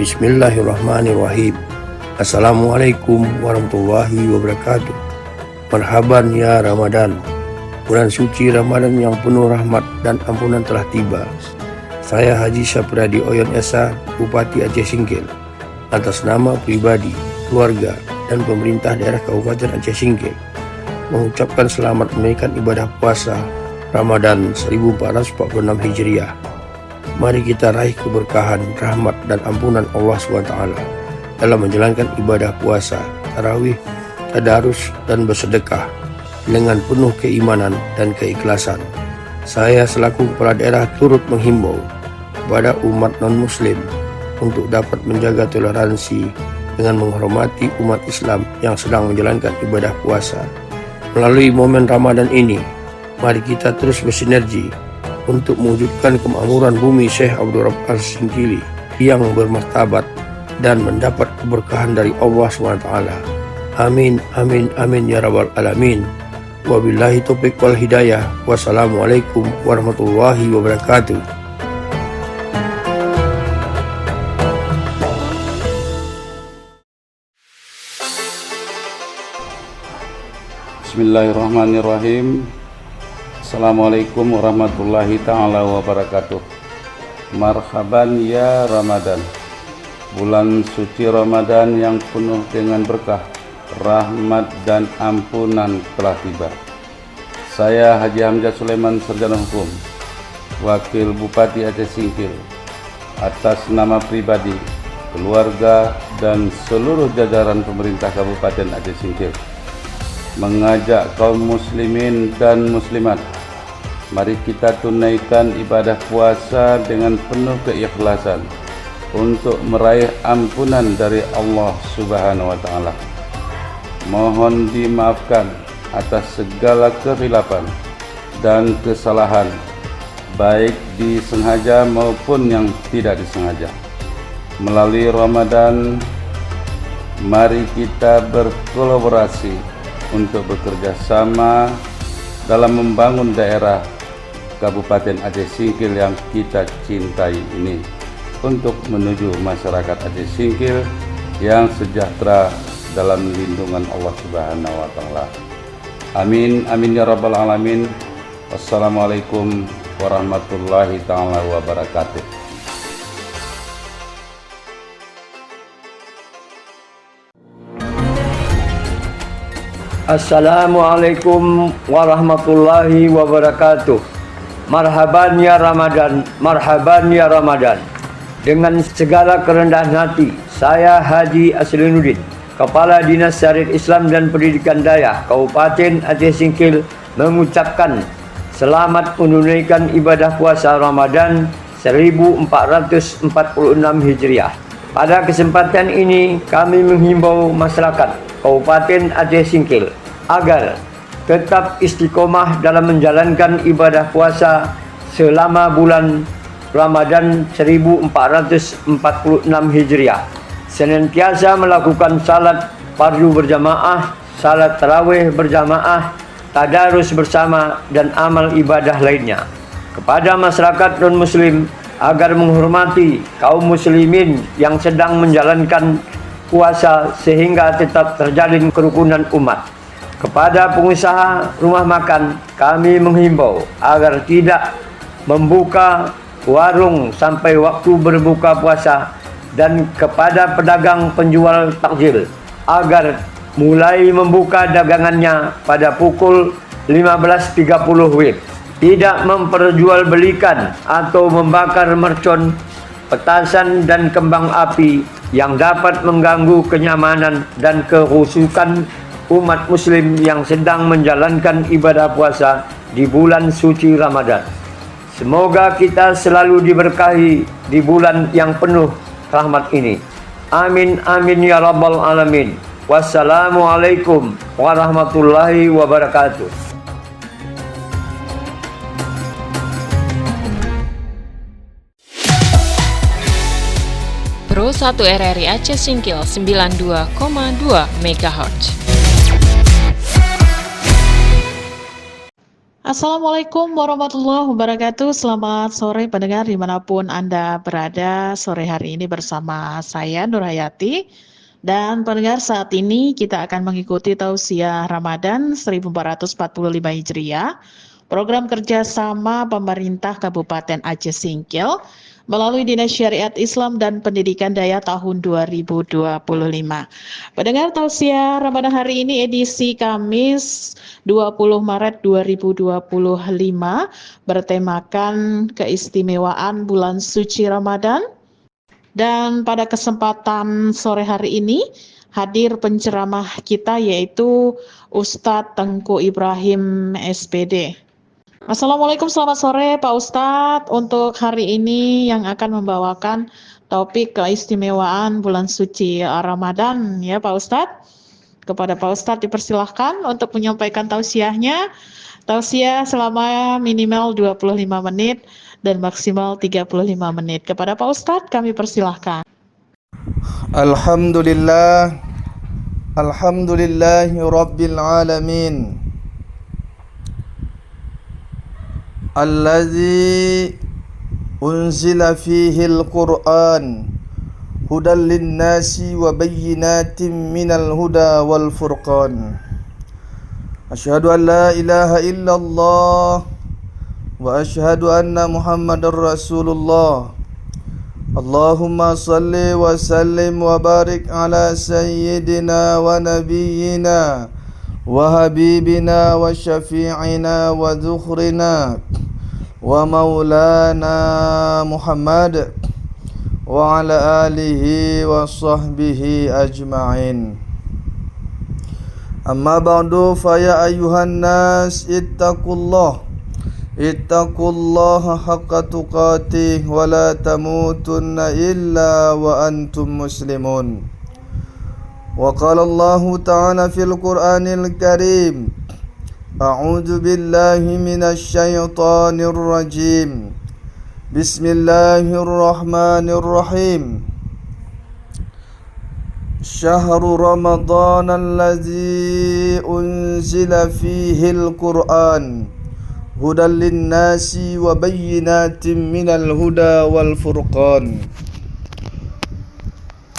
Bismillahirrahmanirrahim. Assalamualaikum warahmatullahi wabarakatuh. Marhaban ya Ramadan. Bulan suci Ramadan yang penuh rahmat dan ampunan telah tiba. Saya Haji Sapradi Oyon Esa, Bupati Aceh Singkil, atas nama pribadi, keluarga, dan pemerintah daerah Kabupaten Aceh Singkil, mengucapkan selamat menunaikan ibadah puasa Ramadan 1446 Hijriah. Mari kita raih keberkahan, rahmat, dan ampunan Allah SWT dalam menjalankan ibadah puasa, tarawih, tadarus, dan bersedekah dengan penuh keimanan dan keikhlasan. Saya selaku kepala daerah turut menghimbau kepada umat non-muslim untuk dapat menjaga toleransi dengan menghormati umat Islam yang sedang menjalankan ibadah puasa. Melalui momen Ramadan ini, mari kita terus bersinergi untuk mewujudkan kemakmuran bumi Syekh Abdul Rabb Al-Singkili yang bermartabat dan mendapat keberkahan dari Allah SWT. Amin, amin, amin ya rabbal alamin. Wabillahi taufiq wal hidayah. Wassalamualaikum warahmatullahi wabarakatuh. Bismillahirrahmanirrahim. Assalamualaikum warahmatullahi ta'ala wabarakatuh. Marhaban ya Ramadan. Bulan suci Ramadan yang penuh dengan berkah, rahmat dan ampunan telah tiba. Saya Haji Hamzah Sulaiman, Sarjana Hukum, Wakil Bupati Aceh Singkil, atas nama pribadi, keluarga, dan seluruh jajaran pemerintah Kabupaten Aceh Singkil, mengajak kaum muslimin dan muslimat, mari kita tunaikan ibadah puasa dengan penuh keikhlasan untuk meraih ampunan dari Allah Subhanahu wa Ta'ala. Mohon dimaafkan atas segala kekhilafan dan kesalahan, baik disengaja maupun yang tidak disengaja. Melalui Ramadan, mari kita berkolaborasi untuk bekerja sama dalam membangun daerah Kabupaten Aceh Singkil yang kita cintai ini, untuk menuju masyarakat Aceh Singkil yang sejahtera dalam lindungan Allah Subhanahu wa Ta'ala. Amin, amin ya rabbal alamin. Wassalamualaikum warahmatullahi ta'ala wabarakatuh. Assalamualaikum warahmatullahi wabarakatuh. Marhaban ya Ramadan, marhaban ya Ramadan. Dengan segala kerendahan hati, saya Haji Aslinuddin, Kepala Dinas Syariat Islam dan Pendidikan Daya Kabupaten Aceh Singkil, mengucapkan selamat menunaikan ibadah puasa Ramadan 1446 Hijriah. Pada kesempatan ini kami menghimbau masyarakat Kabupaten Aceh Singkil agar tetap istiqomah dalam menjalankan ibadah puasa selama bulan Ramadan 1446 Hijriah, senantiasa melakukan salat fardu berjamaah, salat tarawih berjamaah, tadarus bersama, dan amal ibadah lainnya. Kepada masyarakat non-muslim agar menghormati kaum muslimin yang sedang menjalankan puasa sehingga tetap terjalin kerukunan umat. Kepada pengusaha rumah makan, kami menghimbau agar tidak membuka warung sampai waktu berbuka puasa, dan kepada pedagang penjual takjil agar mulai membuka dagangannya pada pukul 15.30 WIB. Tidak memperjualbelikan atau membakar mercon, petasan, dan kembang api yang dapat mengganggu kenyamanan dan kehusukan umat muslim yang sedang menjalankan ibadah puasa di bulan suci Ramadan. Semoga kita selalu diberkahi di bulan yang penuh rahmat ini. Amin, amin ya rabbal alamin. Wassalamualaikum warahmatullahi wabarakatuh. Pro 1 RRI Aceh Singkil 92,2 MHz. Assalamualaikum warahmatullahi wabarakatuh. Selamat sore pendengar dimanapun Anda berada. Sore hari ini bersama saya Nur Hayati. Dan pendengar, saat ini kita akan mengikuti tausiah Ramadan 1445 Hijriah, program kerjasama pemerintah Kabupaten Aceh Singkil melalui Dinas Syariat Islam dan Pendidikan Daya tahun 2025. Pendengar, tausiah Ramadan hari ini edisi Kamis 20 Maret 2025 bertemakan keistimewaan bulan suci Ramadan. Dan pada kesempatan sore hari ini hadir penceramah kita yaitu Ustadz Tengku Ibrahim SPD. Assalamualaikum, selamat sore Pak Ustadz. Untuk hari ini yang akan membawakan topik keistimewaan bulan suci Ramadan ya Pak Ustadz. Kepada Pak Ustadz dipersilahkan untuk menyampaikan tausiahnya. Tausiah selama minimal 25 menit dan maksimal 35 menit. Kepada Pak Ustadz kami persilahkan. Alhamdulillahi Rabbil Alamin, Alladzi unzila fihi al-Qur'an hudan lin-nasi wa bayyinatin minal huda wal furqan. Asyhadu an la ilaha illallah wa asyhadu anna Muhammadar Rasulullah. Allahumma salli wa sallim wa barik ala sayyidina wa nabiyyina wa habibina wa syafi'ina wa dhukhrina wa maulana Muhammad wa ala alihi wa sahbihi ajma'in. Amma ba'du, fa ya ayyuhan nas ittaqullaha haqqa tuqatih wa la tamutunna illa wa antum muslimun. Wa qala Allahu ta'ala fil Qur'anil Karim, a'udzu billahi minasy syaithanir rajim. Bismillahirrahmanirrahim. Syahru Ramadan allazi unzila fihil Qur'an hudan lin-nasi wa bayyinatin minal huda wal furqan.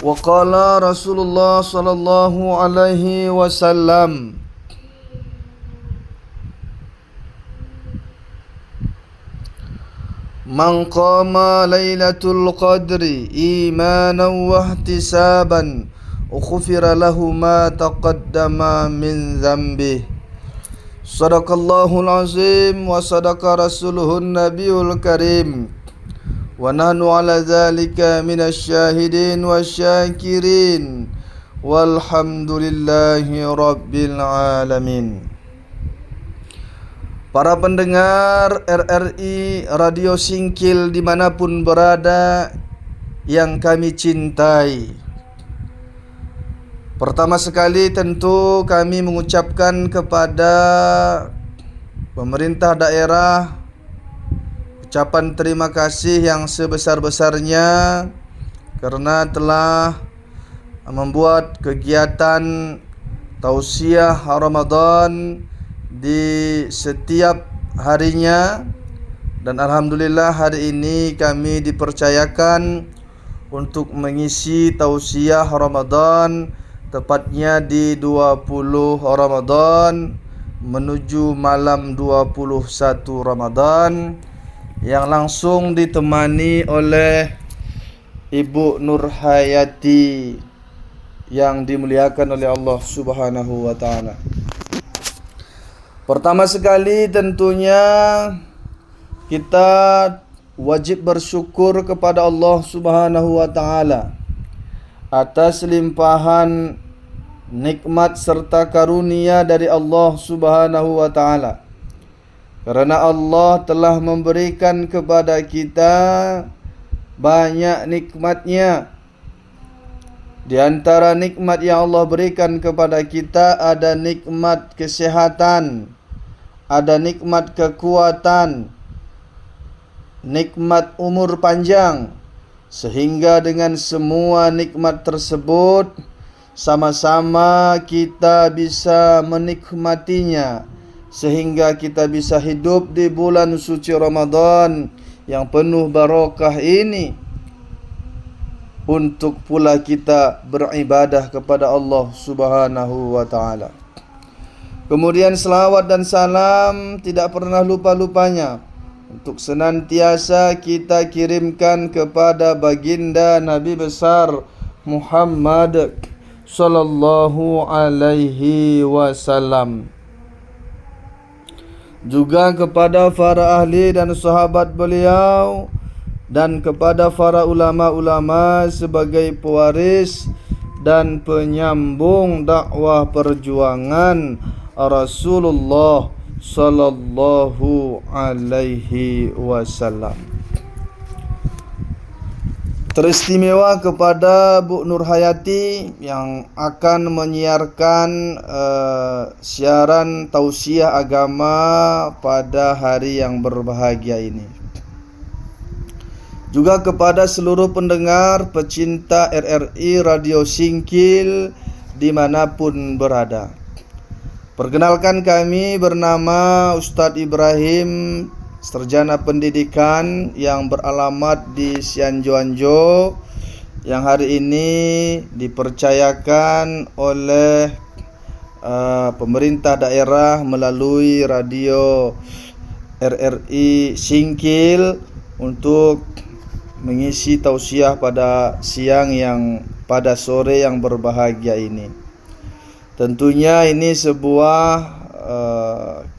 Wa qala Rasulullah sallallahu alaihi wasallam, man qama lailatul qadri imanan wa ihtisaban ughfira lahu ma taqaddama min dhanbihi. Sadaqallahul azim wa sadaqa rasuluhun nabiyul karim. Wa nahnu ala dhalika minasy syahidin wasyakirin. Walhamdulillahi rabbil alamin. Para pendengar RRI Radio Singkil dimanapun berada yang kami cintai, pertama sekali tentu kami mengucapkan kepada pemerintah daerah ucapan terima kasih yang sebesar-besarnya karena telah membuat kegiatan tausiah Ramadan di setiap harinya, dan alhamdulillah hari ini kami dipercayakan untuk mengisi tausiah Ramadan tepatnya di 20 Ramadan menuju malam 21 Ramadan yang langsung ditemani oleh Ibu Nur Hayati yang dimuliakan oleh Allah Subhanahu wa taala. Pertama sekali tentunya kita wajib bersyukur kepada Allah Subhanahu wa taala atas limpahan nikmat serta karunia dari Allah Subhanahu wa taala. Karena Allah telah memberikan kepada kita banyak nikmatnya. Di antara nikmat yang Allah berikan kepada kita ada nikmat kesehatan, ada nikmat kekuatan, nikmat umur panjang, sehingga dengan semua nikmat tersebut sama-sama kita bisa menikmatinya sehingga kita bisa hidup di bulan suci Ramadan yang penuh barakah ini, untuk pula kita beribadah kepada Allah Subhanahu wa taala. Kemudian selawat dan salam tidak pernah lupa-lupanya untuk senantiasa kita kirimkan kepada baginda Nabi besar Muhammad sallallahu alaihi wasallam, juga kepada para ahli dan sahabat beliau, dan kepada para ulama-ulama sebagai pewaris dan penyambung dakwah perjuangan Rasulullah sallallahu alaihi wasallam. Teristimewa kepada Bu Nur Hayati yang akan menyiarkan siaran tausiah agama pada hari yang berbahagia ini. Juga kepada seluruh pendengar pecinta RRI Radio Singkil dimanapun berada. Perkenalkan, kami bernama Ustadz Ibrahim, sarjana pendidikan yang beralamat di Sianjo, yang hari ini dipercayakan oleh pemerintah daerah melalui radio RRI Singkil untuk mengisi tausiah pada pada sore yang berbahagia ini. Tentunya ini sebuah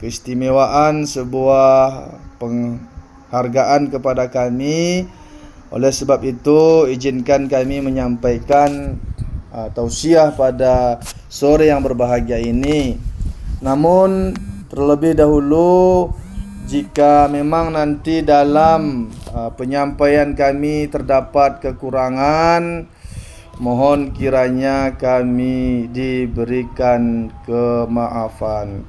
keistimewaan, sebuah penghargaan kepada kami. Oleh sebab itu, izinkan kami menyampaikan tausiah pada sore yang berbahagia ini. Namun terlebih dahulu, jika memang nanti dalam penyampaian kami terdapat kekurangan, mohon kiranya kami diberikan kemaafan.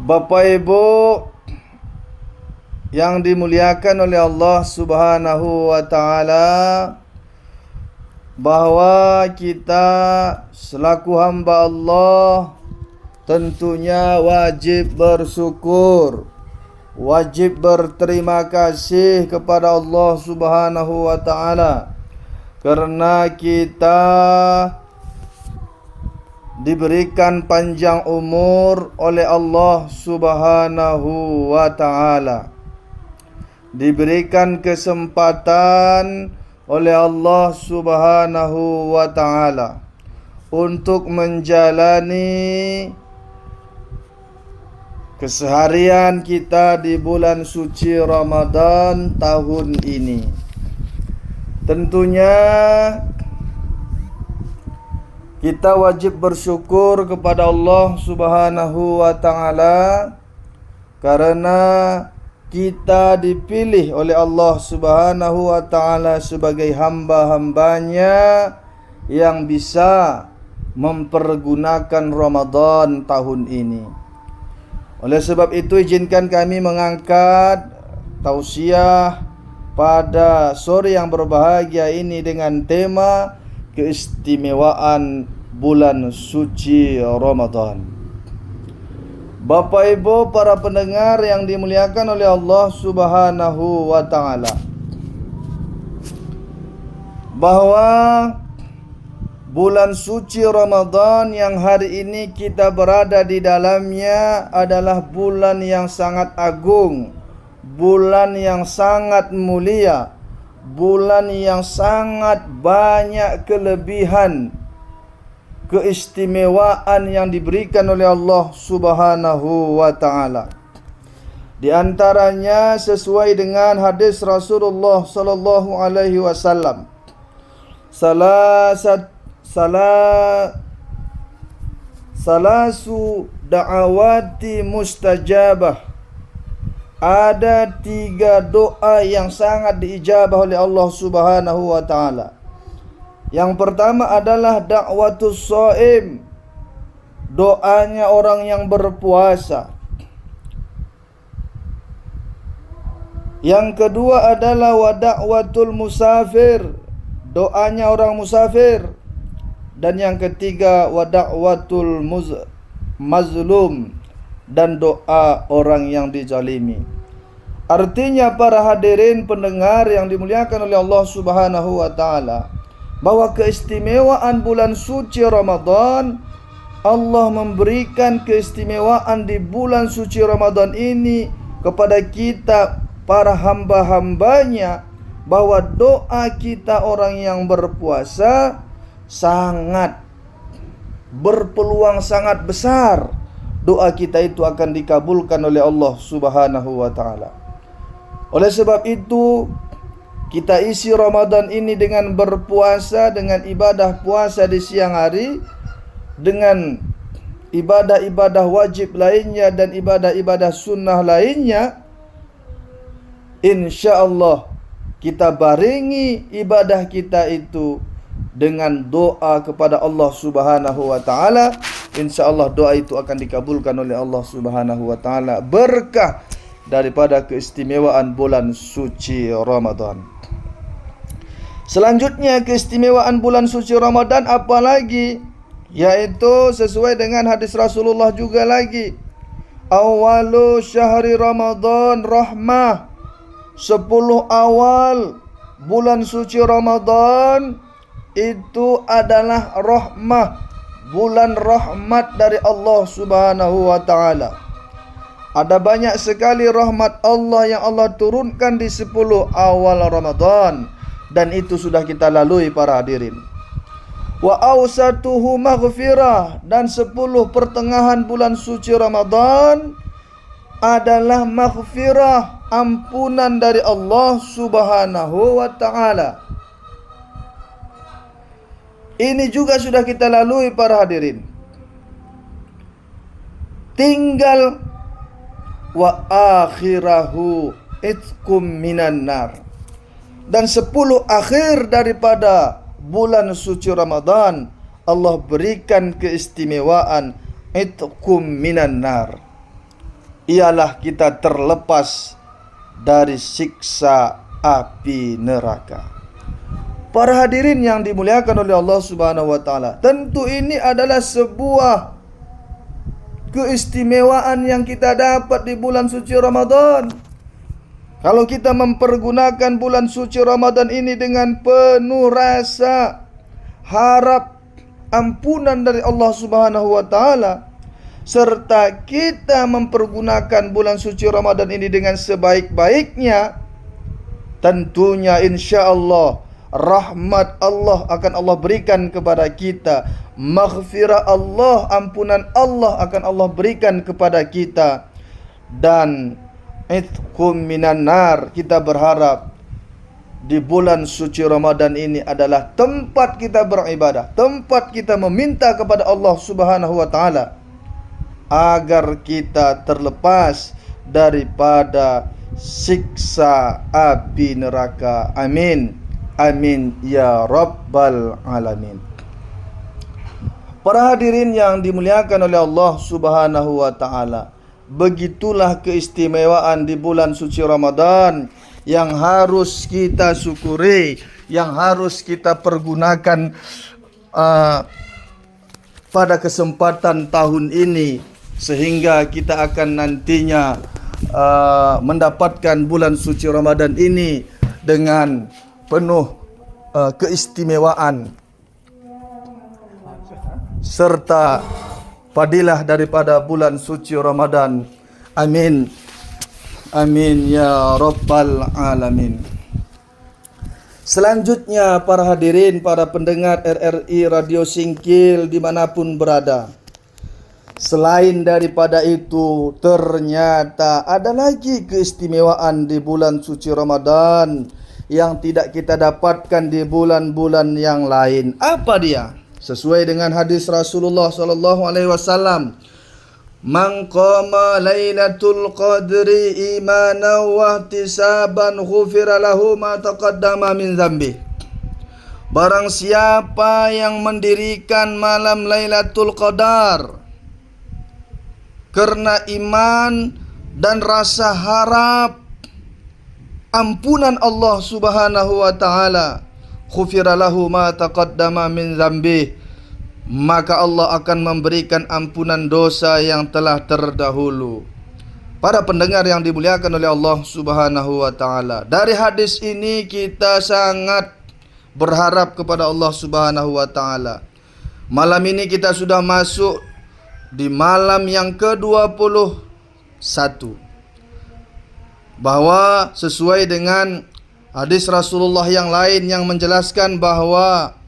Bapak Ibu yang dimuliakan oleh Allah Subhanahu wa taala, bahwa kita selaku hamba Allah tentunya wajib bersyukur, wajib berterima kasih kepada Allah Subhanahu wa taala, karena kita diberikan panjang umur oleh Allah Subhanahu wa taala, diberikan kesempatan oleh Allah Subhanahu wa taala untuk menjalani keseharian kita di bulan suci Ramadan tahun ini. Tentunya kita wajib bersyukur kepada Allah Subhanahu wa taala karena kita dipilih oleh Allah Subhanahu wa taala sebagai hamba-hambanya yang bisa mempergunakan Ramadan tahun ini. Oleh sebab itu, izinkan kami mengangkat tausiah pada sore yang berbahagia ini dengan tema keistimewaan bulan suci Ramadan. Bapak Ibu para pendengar yang dimuliakan oleh Allah Subhanahu wa taala, bahwa bulan suci Ramadan yang hari ini kita berada di dalamnya adalah bulan yang sangat agung, bulan yang sangat mulia, bulan yang sangat banyak kelebihan, keistimewaan yang diberikan oleh Allah Subhanahu wa taala. Di antaranya sesuai dengan hadis Rasulullah sallallahu alaihi wasallam, salasu da'awati mustajabah. Ada 3 doa yang sangat diijabah oleh Allah Subhanahu wa taala. Yang pertama adalah da'watus shaim, doanya orang yang berpuasa. Yang kedua adalah wa da'watul musafir, doanya orang musafir. Dan yang ketiga wa da'watul mazlum dan doa orang yang dizalimi. Artinya para hadirin pendengar yang dimuliakan oleh Allah Subhanahu wa taala, bahwa keistimewaan bulan suci Ramadan, Allah memberikan keistimewaan di bulan suci Ramadan ini kepada kita para hamba-hambanya, bahwa doa kita orang yang berpuasa sangat berpeluang sangat besar doa kita itu akan dikabulkan oleh Allah Subhanahu wa taala. Oleh sebab itu, kita isi Ramadan ini dengan berpuasa, dengan ibadah puasa di siang hari, dengan ibadah-ibadah wajib lainnya dan ibadah-ibadah sunnah lainnya. InsyaAllah kita barengi ibadah kita itu dengan doa kepada Allah Subhanahu wa taala. InsyaAllah doa itu akan dikabulkan oleh Allah Subhanahu wa taala, berkah daripada keistimewaan bulan suci Ramadan. Selanjutnya keistimewaan bulan suci Ramadan apalagi? Yaitu sesuai dengan hadis Rasulullah juga lagi. Awalu syahri Ramadan rahmah. 10 awal bulan suci Ramadan itu adalah rahmah, bulan rahmat dari Allah Subhanahu wa taala. Ada banyak sekali rahmat Allah yang Allah turunkan di 10 awal Ramadan, dan itu sudah kita lalui para hadirin. Wa awsatuhu maghfirah, dan 10 pertengahan bulan suci Ramadan adalah maghfirah, ampunan dari Allah Subhanahu wa taala. Ini juga sudah kita lalui para hadirin. Tinggal wa akhirahu itkum minan nar. Dan 10 akhir daripada bulan suci Ramadan, Allah berikan keistimewaan itkum minan nar. Ialah kita terlepas dari siksa api neraka. Para hadirin yang dimuliakan oleh Allah Subhanahu wa taala, tentu ini adalah sebuah keistimewaan yang kita dapat di bulan suci Ramadan. Kalau kita mempergunakan bulan suci Ramadan ini dengan penuh rasa harap ampunan dari Allah Subhanahu wa taala, serta kita mempergunakan bulan suci Ramadan ini dengan sebaik-baiknya, tentunya insya-Allah rahmat Allah akan Allah berikan kepada kita, maghfirah Allah, ampunan Allah akan Allah berikan kepada kita, dan itqum minan nar. Kita berharap di bulan suci Ramadan ini adalah tempat kita beribadah, tempat kita meminta kepada Allah Subhanahu wa taala agar kita terlepas daripada siksa api neraka. Amin. Amin ya rabbal alamin. Para hadirin yang dimuliakan oleh Allah Subhanahu wa taala, begitulah keistimewaan di bulan suci Ramadan yang harus kita syukuri, yang harus kita pergunakan pada kesempatan tahun ini, sehingga kita akan nantinya mendapatkan bulan suci Ramadan ini dengan penuh keistimewaan serta fadilah daripada bulan suci Ramadan. Amin. Amin ya rabbal alamin. Selanjutnya para hadirin, para pendengar RRI Radio Singkil dimanapun berada, selain daripada itu, ternyata ada lagi keistimewaan di bulan suci Ramadan yang tidak kita dapatkan di bulan-bulan yang lain. Apa dia? Sesuai dengan hadis Rasulullah sallallahu alaihi wasallam, "Man qama lailatul qadri imanan wa ihtisaban ghufira lahu ma taqaddama min dzambi." Barang siapa yang mendirikan malam Lailatul Qadar karena iman dan rasa harap ampunan Allah Subhanahu wa taala, ghufira lahu ma taqaddama min dzambi, maka Allah akan memberikan ampunan dosa yang telah terdahulu. Para pendengar yang dimuliakan oleh Allah Subhanahu wa taala, dari hadis ini kita sangat berharap kepada Allah Subhanahu wa taala. Malam ini kita sudah masuk di malam yang ke-21, bahwa sesuai dengan hadis Rasulullah yang lain yang menjelaskan bahwa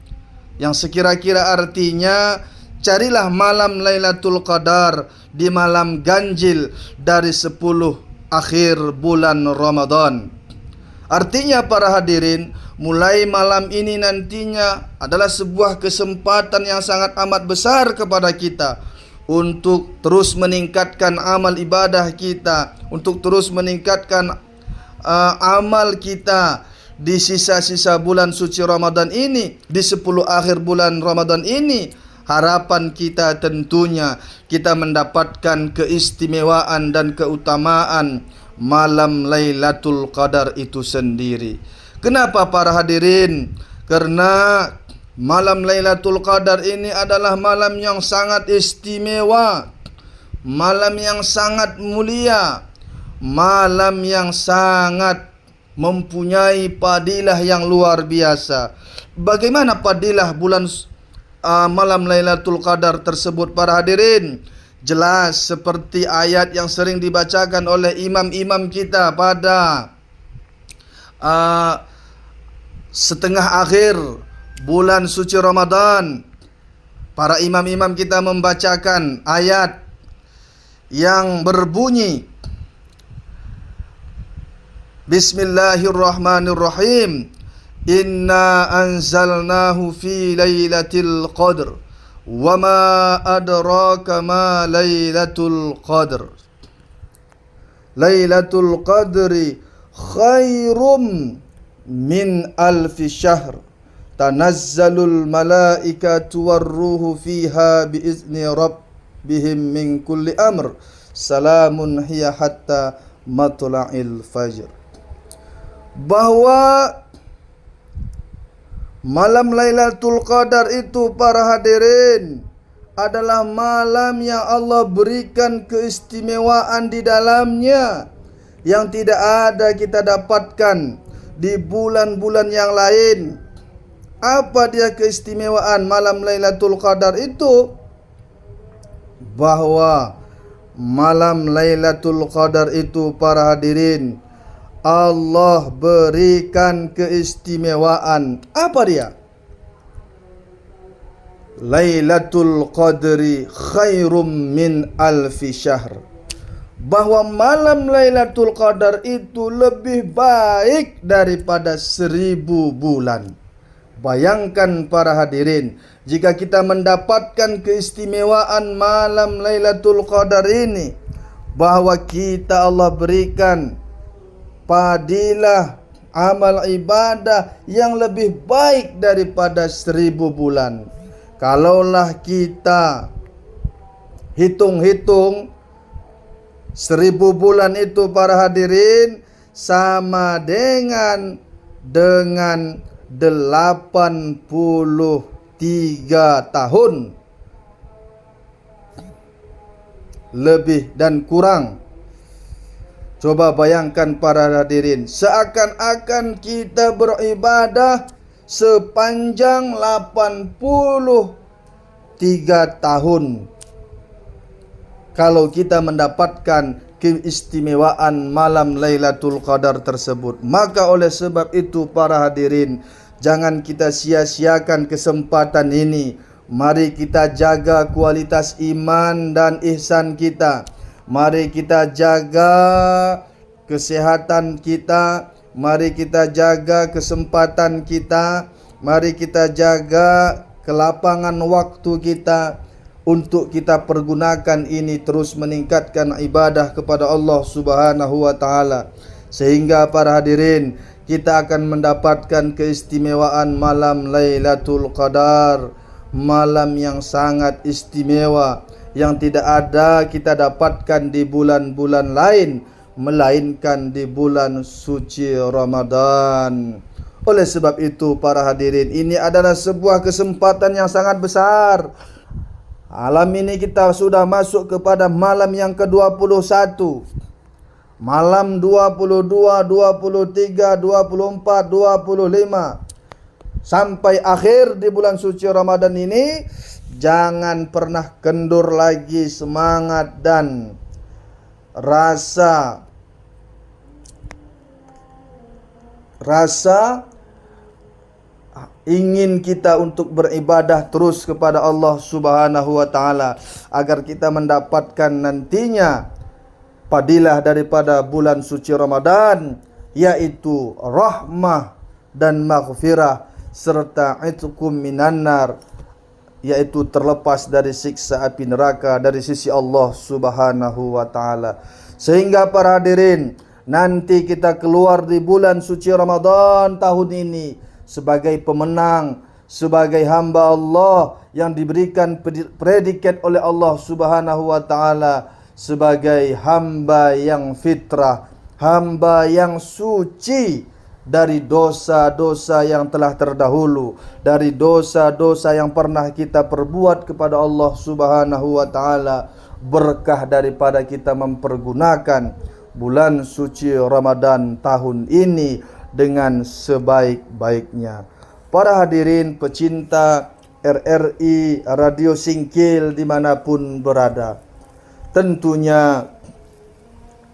yang sekira-kira artinya, carilah malam Lailatul Qadar di malam ganjil dari 10 akhir bulan Ramadan. Artinya para hadirin, mulai malam ini nantinya adalah sebuah kesempatan yang sangat amat besar kepada kita untuk terus meningkatkan amal ibadah kita, untuk terus meningkatkan amal kita di sisa-sisa bulan suci Ramadan ini, di 10 akhir bulan Ramadan ini. Harapan kita tentunya kita mendapatkan keistimewaan dan keutamaan malam Lailatul Qadar itu sendiri. Kenapa para hadirin? Karena malam Lailatul Qadar ini adalah malam yang sangat istimewa, malam yang sangat mulia, malam yang sangat mempunyai fadilah yang luar biasa. Bagaimana fadilah bulan malam Lailatul Qadar tersebut para hadirin? Jelas seperti ayat yang sering dibacakan oleh imam-imam kita pada setengah akhir bulan suci Ramadan. Para imam-imam kita membacakan ayat yang berbunyi, Bismillahirrahmanirrahim. Inna anzalnahu fi lailatul qadr wa ma adraka ma lailatul qadr. Lailatul qadri khairum min alfi syahr. Tanazzalul malaikatu warruhu fiha biizni rabbihim min kulli amr. Salamun hiya hatta matla'il fajr. Bahwa malam Lailatul Qadar itu para hadirin adalah malam yang Allah berikan keistimewaan di dalamnya yang tidak ada kita dapatkan di bulan-bulan yang lain. Apa dia keistimewaan malam Lailatul Qadar itu? Bahwa malam Lailatul Qadar itu para hadirin, Allah berikan keistimewaan. Apa dia? Lailatul Qadri khairum min alfi syahr. Bahwa malam Lailatul Qadar itu lebih baik daripada 1000 bulan. Bayangkan para hadirin, jika kita mendapatkan keistimewaan malam Lailatul Qadar ini, bahwa kita Allah berikan fadilah amal ibadah yang lebih baik daripada 1000 bulan. Kalaulah kita hitung-hitung 1000 bulan itu para hadirin sama dengan 83 tahun lebih dan kurang. Coba bayangkan para hadirin, seakan-akan kita beribadah sepanjang 83 tahun. Kalau kita mendapatkan keistimewaan malam Lailatul Qadar tersebut, maka oleh sebab itu para hadirin, jangan kita sia-siakan kesempatan ini. Mari kita jaga kualitas iman dan ihsan kita. Mari kita jaga kesehatan kita. Mari kita jaga kesempatan kita. Mari kita jaga kelapangan waktu kita untuk kita pergunakan ini terus meningkatkan ibadah kepada Allah Subhanahu wa taala, sehingga para hadirin kita akan mendapatkan keistimewaan malam Lailatul Qadar, malam yang sangat istimewa yang tidak ada kita dapatkan di bulan-bulan lain melainkan di bulan suci Ramadan. Oleh sebab itu para hadirin, ini adalah sebuah kesempatan yang sangat besar Malam ini kita sudah masuk kepada malam yang ke-21. Malam 22, 23, 24, 25 sampai akhir di bulan suci Ramadan ini, jangan pernah kendur lagi semangat dan rasa ingin kita untuk beribadah terus kepada Allah Subhanahu wa taala, agar kita mendapatkan nantinya fadilah daripada bulan suci Ramadan, yaitu rahmah dan maghfirah serta itqum minan nar, yaitu terlepas dari siksa api neraka dari sisi Allah Subhanahu wa taala. Sehingga para hadirin, nanti kita keluar di bulan suci Ramadan tahun ini sebagai pemenang, sebagai hamba Allah yang diberikan predikat oleh Allah Subhanahu wa taala sebagai hamba yang fitrah, hamba yang suci dari dosa-dosa yang telah terdahulu, dari dosa-dosa yang pernah kita perbuat kepada Allah Subhanahu wa taala, berkah daripada kita mempergunakan bulan suci Ramadan tahun ini dengan sebaik-baiknya. Para hadirin pecinta RRI Radio Singkil dimanapun berada, tentunya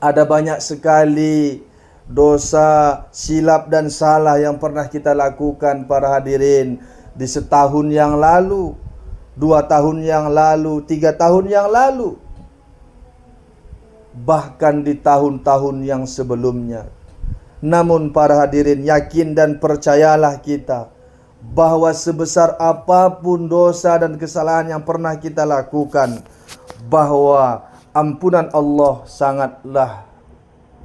ada banyak sekali dosa, silap dan salah yang pernah kita lakukan para hadirin di setahun yang lalu, 2 tahun yang lalu, 3 tahun yang lalu, bahkan di tahun-tahun yang sebelumnya. Namun para hadirin, yakin dan percayalah kita bahwa sebesar apapun dosa dan kesalahan yang pernah kita lakukan, bahwa ampunan Allah sangatlah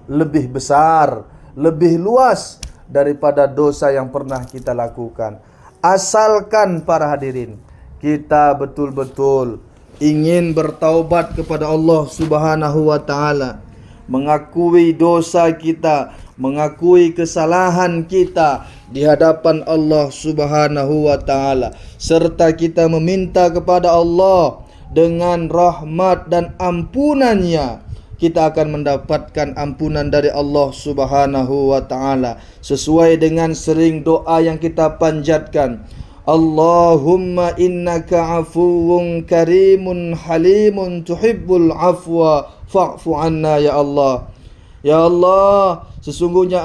lebih besar, lebih luas daripada dosa yang pernah kita lakukan. Asalkan para hadirin kita betul-betul ingin bertaubat kepada Allah Subhanahu wa taala, mengakui dosa kita, mengakui kesalahan kita di hadapan Allah Subhanahu wa taala, serta kita meminta kepada Allah dengan rahmat dan ampunannya, kita akan mendapatkan ampunan dari Allah Subhanahu wa taala sesuai dengan sering doa yang kita panjatkan. Allahumma innaka afuwun karimun halimun tuhibbul afwa fa'fu anna ya Allah. Ya Allah, sesungguhnya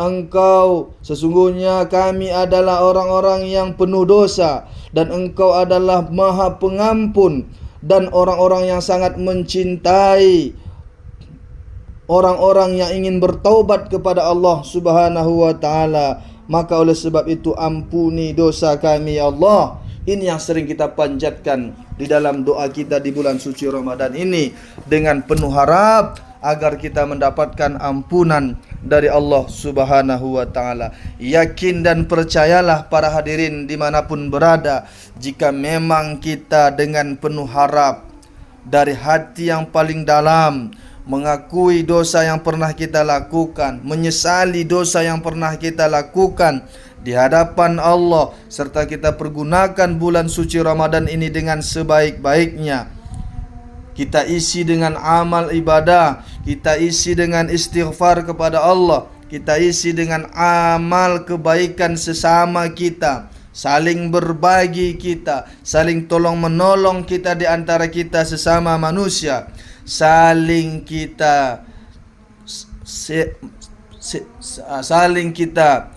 kami adalah orang-orang yang penuh dosa, dan Engkau adalah Maha Pengampun dan orang-orang yang sangat mencintai orang-orang yang ingin bertaubat kepada Allah Subhanahu wa taala. Maka oleh sebab itu ampuni dosa kami ya Allah. Ini yang sering kita panjatkan di dalam doa kita di bulan suci Ramadan ini, dengan penuh harap agar kita mendapatkan ampunan dari Allah Subhanahu wa taala. Yakin dan percayalah para hadirin dimanapun berada, jika memang kita dengan penuh harap dari hati yang paling dalam mengakui dosa yang pernah kita lakukan, menyesali dosa yang pernah kita lakukan di hadapan Allah, serta kita pergunakan bulan suci Ramadan ini dengan sebaik-baiknya. Kita isi dengan amal ibadah, kita isi dengan istighfar kepada Allah, kita isi dengan amal kebaikan sesama kita, saling berbagi kita, saling tolong menolong kita di antara kita sesama manusia, saling kita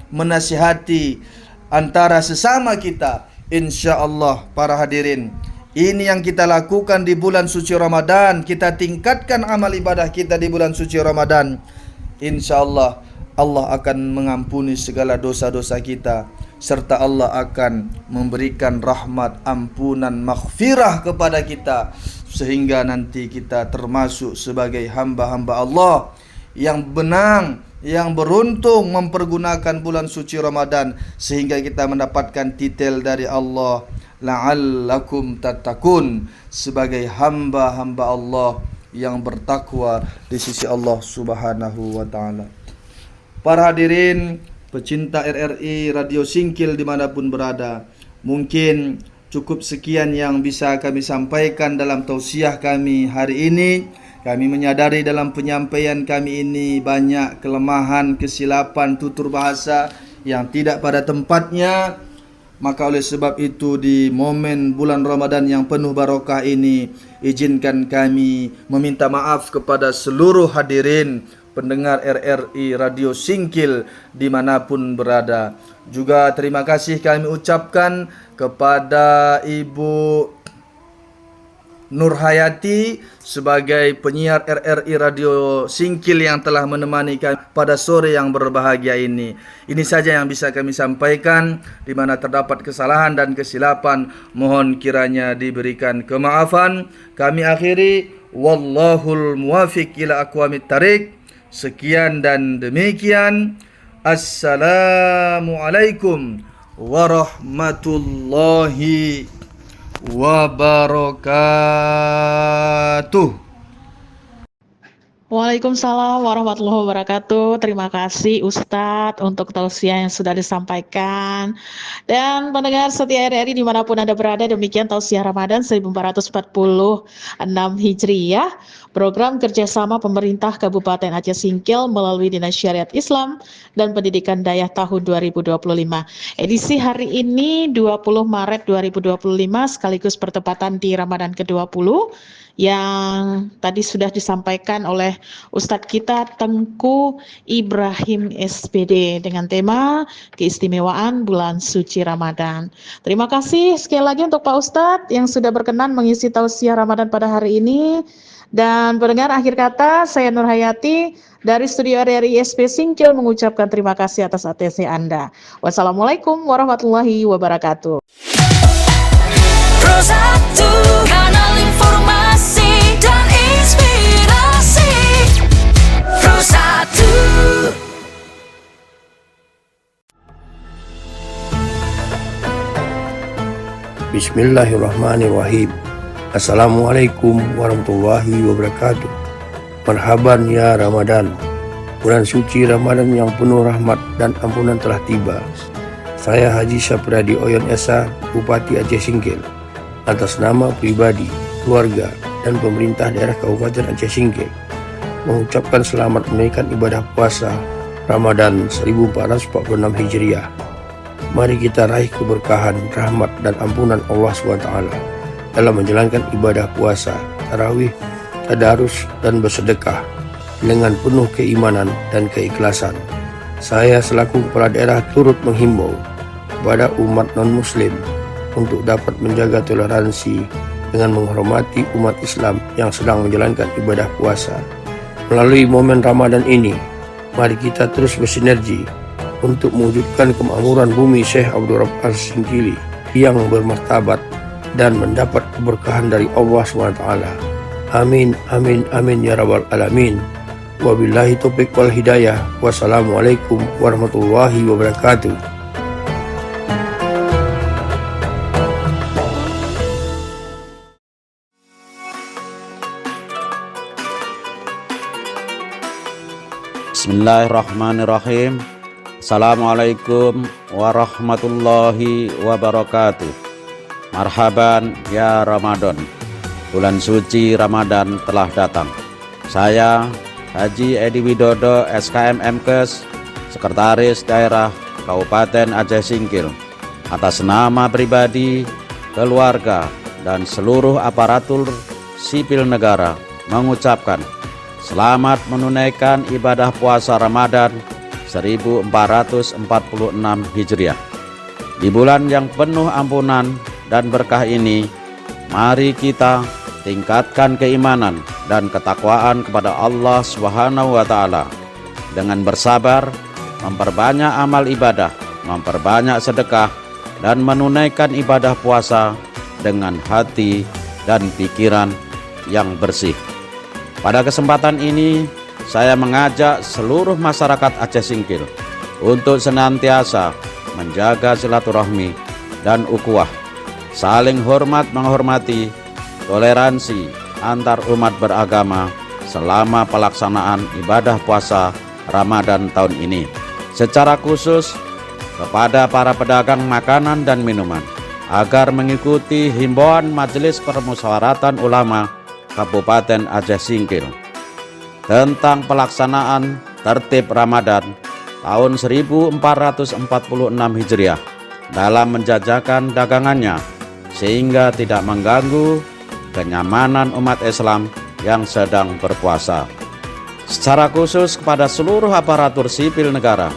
menasihati antara sesama kita. InsyaAllah para hadirin, ini yang kita lakukan di bulan suci Ramadan. Kita tingkatkan amal ibadah kita di bulan suci Ramadan. InsyaAllah Allah akan mengampuni segala dosa-dosa kita, serta Allah akan memberikan rahmat, ampunan, maghfirah kepada kita, sehingga nanti kita termasuk sebagai hamba-hamba Allah yang benang, yang beruntung mempergunakan bulan suci Ramadan, sehingga kita mendapatkan titel dari Allah, la'allakum tattaqun, sebagai hamba-hamba Allah yang bertakwa di sisi Allah Subhanahu wa taala. Para hadirin pecinta RRI Radio Singkil dimanapun berada, mungkin cukup sekian yang bisa kami sampaikan dalam tausiah kami hari ini. Kami menyadari dalam penyampaian kami ini banyak kelemahan, kesilapan, tutur bahasa yang tidak pada tempatnya. Maka oleh sebab itu di momen bulan Ramadan yang penuh barokah ini, izinkan kami meminta maaf kepada seluruh hadirin pendengar RRI Radio Singkil dimanapun berada. Juga terima kasih kami ucapkan kepada Ibu Nur Hayati sebagai penyiar RRI Radio Singkil yang telah menemani kami pada sore yang berbahagia ini. Ini saja yang bisa kami sampaikan. Di mana terdapat kesalahan dan kesilapan, mohon kiranya diberikan kemaafan. Kami akhiri, wallahul muwafiq ila aqwamit thariq. Sekian dan demikian. Assalamualaikum warahmatullahi wabarakatuh. Waalaikumsalam warahmatullahi wabarakatuh. Terima kasih Ustadz untuk tausiah yang sudah disampaikan. Dan pendengar setia RRI dimanapun Anda berada, demikian tausiah Ramadan 1446 Hijriyah. Program kerjasama pemerintah Kabupaten Aceh Singkil melalui Dinas Syariat Islam dan Pendidikan Dayah tahun 2025. Edisi hari ini 20 Maret 2025 sekaligus pertepatan di Ramadan ke-20 yang tadi sudah disampaikan oleh Ustadz kita Tengku Ibrahim SPD dengan tema keistimewaan bulan suci Ramadan. Terima kasih sekali lagi untuk Pak Ustadz yang sudah berkenan mengisi tausiah Ramadan pada hari ini. Dan pendengar, akhir kata saya Nur Hayati dari studio RRI SP Singkil mengucapkan terima kasih atas atensi Anda. Wassalamualaikum warahmatullahi wabarakatuh. Pro 1, kanal informasi dan inspirasi. Pro 1. Bismillahirrahmanirrahim. Assalamualaikum warahmatullahi wabarakatuh. Marhaban ya Ramadan. Bulan suci Ramadan yang penuh rahmat dan ampunan telah tiba. Saya Haji Sapradi Oyon Esa, Bupati Aceh Singkil, atas nama pribadi, keluarga, dan pemerintah daerah Kabupaten Aceh Singkil, mengucapkan selamat menunaikan ibadah puasa Ramadan 1446 Hijriah. Mari kita raih keberkahan, rahmat, dan ampunan Allah SWT dalam menjalankan ibadah puasa, tarawih, tadarus, dan bersedekah dengan penuh keimanan dan keikhlasan. Saya selaku kepala daerah turut menghimbau kepada umat non-muslim untuk dapat menjaga toleransi dengan menghormati umat Islam yang sedang menjalankan ibadah puasa. Melalui momen Ramadan ini, mari kita terus bersinergi untuk mewujudkan kemakmuran bumi Syekh Abdul Rabb As-Singkili yang bermartabat dan mendapat keberkahan dari Allah SWT. Amin, amin, amin ya rabbal alamin. Wabillahi taufiq wal hidayah. Wassalamualaikum warahmatullahi wabarakatuh. Bismillahirrahmanirrahim. Assalamualaikum warahmatullahi wabarakatuh. Marhaban ya Ramadan. Bulan suci Ramadan telah datang. Saya Haji Edi Widodo SKM Mkes, Sekretaris Daerah Kabupaten Aceh Singkil, atas nama pribadi, keluarga, dan seluruh aparatur sipil negara mengucapkan selamat menunaikan ibadah puasa Ramadan 1446 Hijriah. Di bulan yang penuh ampunan dan berkah ini, mari kita tingkatkan keimanan dan ketakwaan kepada Allah Subhanahu wa Ta'ala dengan bersabar, memperbanyak amal ibadah, memperbanyak sedekah, dan menunaikan ibadah puasa dengan hati dan pikiran yang bersih. Pada kesempatan ini, saya mengajak seluruh masyarakat Aceh Singkil untuk senantiasa menjaga silaturahmi dan ukhuwah, saling hormat menghormati, toleransi antar umat beragama selama pelaksanaan ibadah puasa Ramadan tahun ini. Secara khusus kepada para pedagang makanan dan minuman, agar mengikuti himbauan Majelis Permusyawaratan Ulama Kabupaten Aceh Singkil tentang pelaksanaan tertib Ramadan tahun 1446 Hijriah dalam menjajakan dagangannya sehingga tidak mengganggu kenyamanan umat Islam yang sedang berpuasa. Secara khusus kepada seluruh aparatur sipil negara,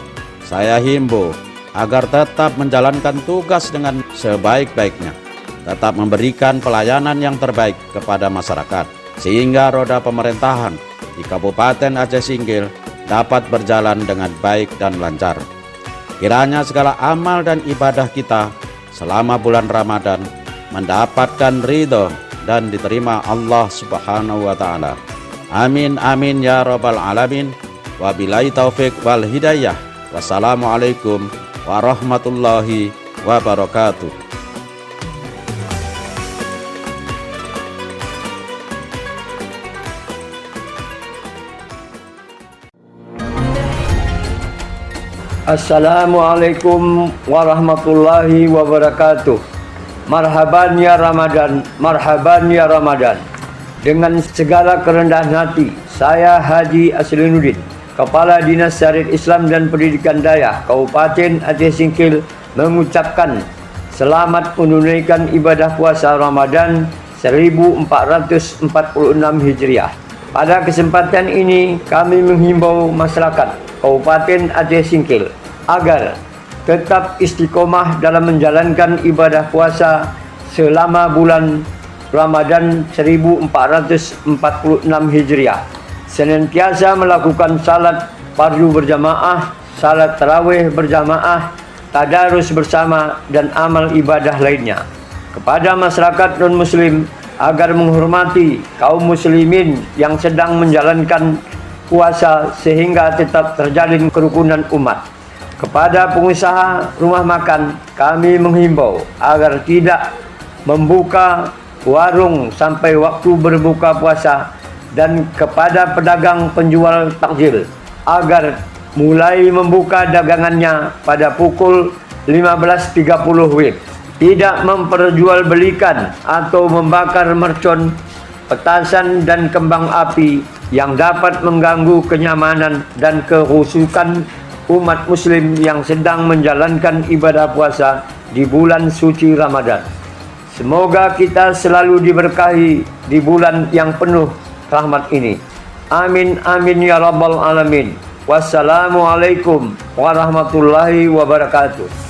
saya himbau agar tetap menjalankan tugas dengan sebaik-baiknya, tetap memberikan pelayanan yang terbaik kepada masyarakat, sehingga roda pemerintahan di Kabupaten Aceh Singkil dapat berjalan dengan baik dan lancar. Kiranya segala amal dan ibadah kita selama bulan Ramadan mendapatkan ridho dan diterima Allah Subhanahu wa Ta'ala. Amin amin ya rabbal alamin. Wabillahi taufik wal hidayah. Wassalamualaikum warahmatullahi wabarakatuh. Assalamualaikum warahmatullahi wabarakatuh. Marhaban ya Ramadan, marhaban ya Ramadan. Dengan segala kerendahan hati, saya Haji Aslinuddin, Kepala Dinas Syariat Islam dan Pendidikan Dayah Kabupaten Aceh Singkil, mengucapkan selamat menunaikan ibadah puasa Ramadan 1446 Hijriah. Pada kesempatan ini kami menghimbau masyarakat Kabupaten Aceh Singkil agar tetap istiqomah dalam menjalankan ibadah puasa selama bulan Ramadan 1446 Hijriah. Senantiasa melakukan salat fardu berjamaah, salat tarawih berjamaah, tadarus bersama, dan amal ibadah lainnya. Kepada masyarakat non-muslim agar menghormati kaum muslimin yang sedang menjalankan puasa sehingga tetap terjalin kerukunan umat. Kepada pengusaha rumah makan, kami menghimbau agar tidak membuka warung sampai waktu berbuka puasa, dan kepada pedagang penjual takjil agar mulai membuka dagangannya pada pukul 15.30 WIB. Tidak memperjualbelikan atau membakar mercon, petasan, dan kembang api yang dapat mengganggu kenyamanan dan kehusukan umat muslim yang sedang menjalankan ibadah puasa di bulan suci Ramadan. Semoga kita selalu diberkahi di bulan yang penuh rahmat ini. Amin amin ya rabbal alamin. Wassalamualaikum warahmatullahi wabarakatuh.